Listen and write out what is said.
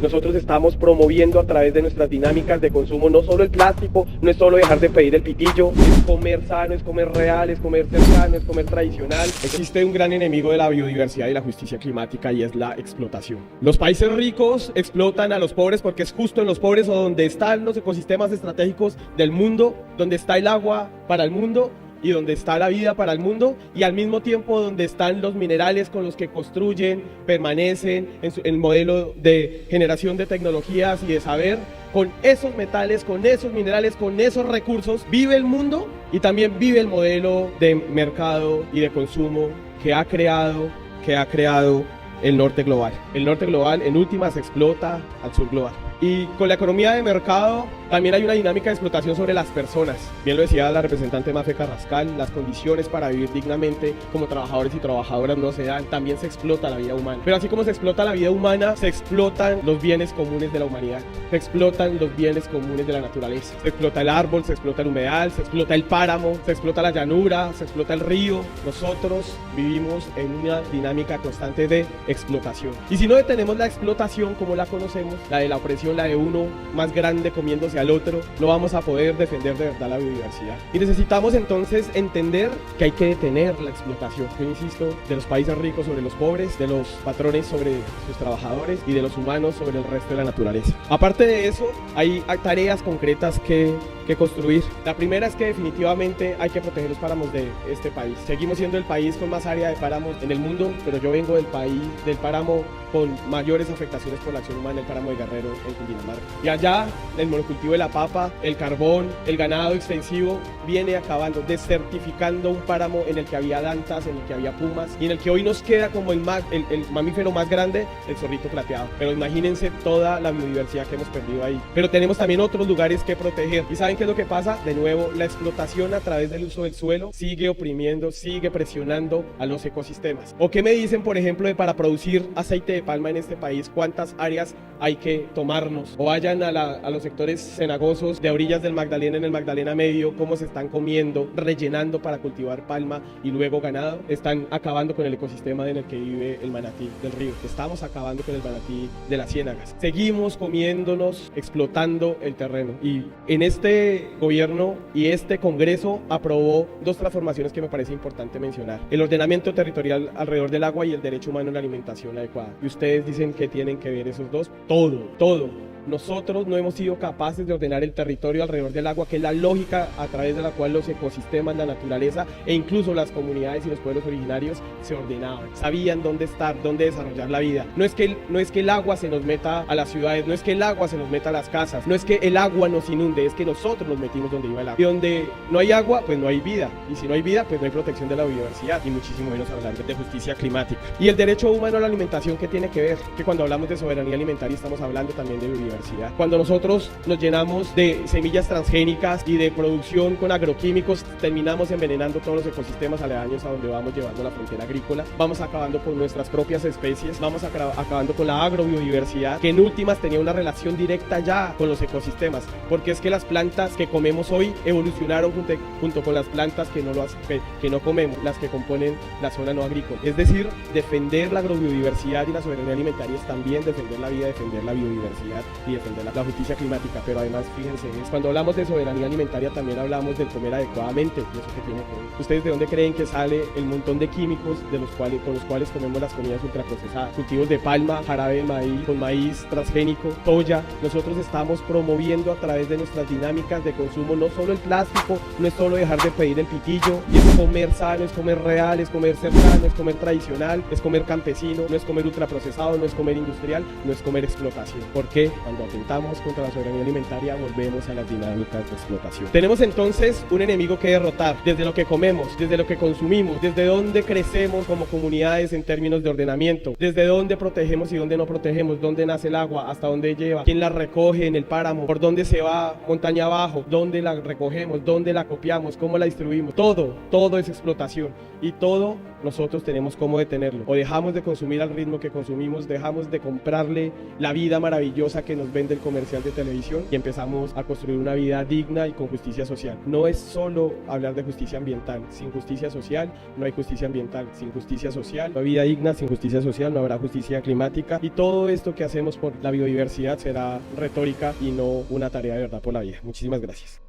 Nosotros estamos promoviendo a través de nuestras dinámicas de consumo no solo el plástico, no es solo dejar de pedir el pitillo, es comer sano, es comer real, es comer cercano, es comer tradicional. Existe un gran enemigo de la biodiversidad y la justicia climática y es la explotación. Los países ricos explotan a los pobres porque es justo en los pobres o donde están los ecosistemas estratégicos del mundo, donde está el agua para el mundo y donde está la vida para el mundo, y al mismo tiempo donde están los minerales con los que construyen, permanecen en el modelo de generación de tecnologías y de saber. Con esos metales, con esos minerales, con esos recursos vive el mundo y también vive el modelo de mercado y de consumo que ha creado el norte global. El norte global en últimas explota al sur global. Y con la economía de mercado también hay una dinámica de explotación sobre las personas. Bien lo decía la representante Mafe Carrascal, las condiciones para vivir dignamente como trabajadores y trabajadoras no se dan, también se explota la vida humana. Pero así como se explota la vida humana, se explotan los bienes comunes de la humanidad, se explotan los bienes comunes de la naturaleza. Se explota el árbol, se explota el humedal, se explota el páramo, se explota la llanura, se explota el río. Nosotros vivimos en una dinámica constante de explotación. Y si no detenemos la explotación como la conocemos, la de la opresión, la de uno más grande comiéndose al otro, no vamos a poder defender de verdad la biodiversidad. Y necesitamos entonces entender que hay que detener la explotación, yo insisto, de los países ricos sobre los pobres, de los patrones sobre sus trabajadores y de los humanos sobre el resto de la naturaleza. Aparte de eso, hay tareas concretas que construir. La primera es que definitivamente hay que proteger los páramos de este país. Seguimos siendo el país con más área de páramos en el mundo, pero yo vengo del páramo con mayores afectaciones por la acción humana, el páramo de Guerrero en Cundinamarca. Y allá el monocultivo de la papa, el carbón, el ganado extensivo viene acabando, desertificando un páramo en el que había dantas, en el que había pumas y en el que hoy nos queda como el mamífero más grande, el zorrito plateado. Pero imagínense toda la biodiversidad que hemos perdido ahí. Pero tenemos también otros lugares que proteger. ¿Y saben qué es lo que pasa? De nuevo, la explotación a través del uso del suelo sigue oprimiendo, sigue presionando a los ecosistemas. ¿O qué me dicen, por ejemplo, de para producir aceite de palma en este país, cuántas áreas hay que tomarnos? O vayan a los sectores cenagosos de orillas del Magdalena, en el Magdalena Medio, cómo se están comiendo, rellenando para cultivar palma y luego ganado. Están acabando con el ecosistema en el que vive el manatí del río. Estamos acabando con el manatí de las ciénagas. Seguimos comiéndonos, explotando el terreno. Y en este gobierno y este Congreso aprobó dos transformaciones que me parece importante mencionar: el ordenamiento territorial alrededor del agua y el derecho humano a una alimentación adecuada. Y ustedes dicen que tienen que ver esos dos. Todo. Nosotros no hemos sido capaces de ordenar el territorio alrededor del agua, que es la lógica a través de la cual los ecosistemas, la naturaleza e incluso las comunidades y los pueblos originarios se ordenaban, sabían dónde estar, dónde desarrollar la vida. No es que el agua se nos meta a las ciudades, no es que el agua se nos meta a las casas, no es que el agua nos inunde, es que nosotros nos metimos donde iba el agua. Y donde no hay agua, pues no hay vida, y si no hay vida, pues no hay protección de la biodiversidad, y muchísimo menos hablar de justicia climática. Y el derecho humano a la alimentación, ¿qué tiene que ver? Que cuando hablamos de soberanía alimentaria estamos hablando también de biodiversidad. Cuando nosotros nos llenamos de semillas transgénicas y de producción con agroquímicos, terminamos envenenando todos los ecosistemas aledaños a donde vamos llevando la frontera agrícola, vamos acabando con nuestras propias especies, vamos acabando con la agrobiodiversidad, que en últimas tenía una relación directa ya con los ecosistemas, porque es que las plantas que comemos hoy evolucionaron junto con las plantas que no comemos, las que componen la zona no agrícola. Es decir, defender la agrobiodiversidad y la soberanía alimentaria es también defender la vida, defender la biodiversidad y defender la justicia climática. Pero además, fíjense, cuando hablamos de soberanía alimentaria también hablamos del comer adecuadamente. ¿Y eso qué tiene que ver? ¿Ustedes de dónde creen que sale el montón de químicos con los cuales comemos las comidas ultraprocesadas? Cultivos de palma, jarabe de maíz, con maíz transgénico, soya. Nosotros estamos promoviendo a través de nuestras dinámicas de consumo no solo el plástico, no es solo dejar de pedir el pitillo, y es comer sano, es comer real, es comer cercano, es comer tradicional, es comer campesino, no es comer ultraprocesado, no es comer industrial, no es comer explotación. ¿Por qué? Cuando atentamos contra la soberanía alimentaria volvemos a las dinámicas de explotación. Tenemos entonces un enemigo que derrotar, desde lo que comemos, desde lo que consumimos, desde dónde crecemos como comunidades en términos de ordenamiento, desde dónde protegemos y dónde no protegemos, dónde nace el agua, hasta dónde lleva, quién la recoge en el páramo, por dónde se va montaña abajo, dónde la recogemos, dónde la copiamos, cómo la distribuimos. Todo es explotación y todo nosotros tenemos cómo detenerlo. O dejamos de consumir al ritmo que consumimos, dejamos de comprarle la vida maravillosa que nos vende el comercial de televisión y empezamos a construir una vida digna y con justicia social. No es solo hablar de justicia ambiental. Sin justicia social no hay justicia ambiental. Sin justicia social no hay vida digna. Sin justicia social no habrá justicia climática. Y todo esto que hacemos por la biodiversidad será retórica y no una tarea de verdad por la vida. Muchísimas gracias.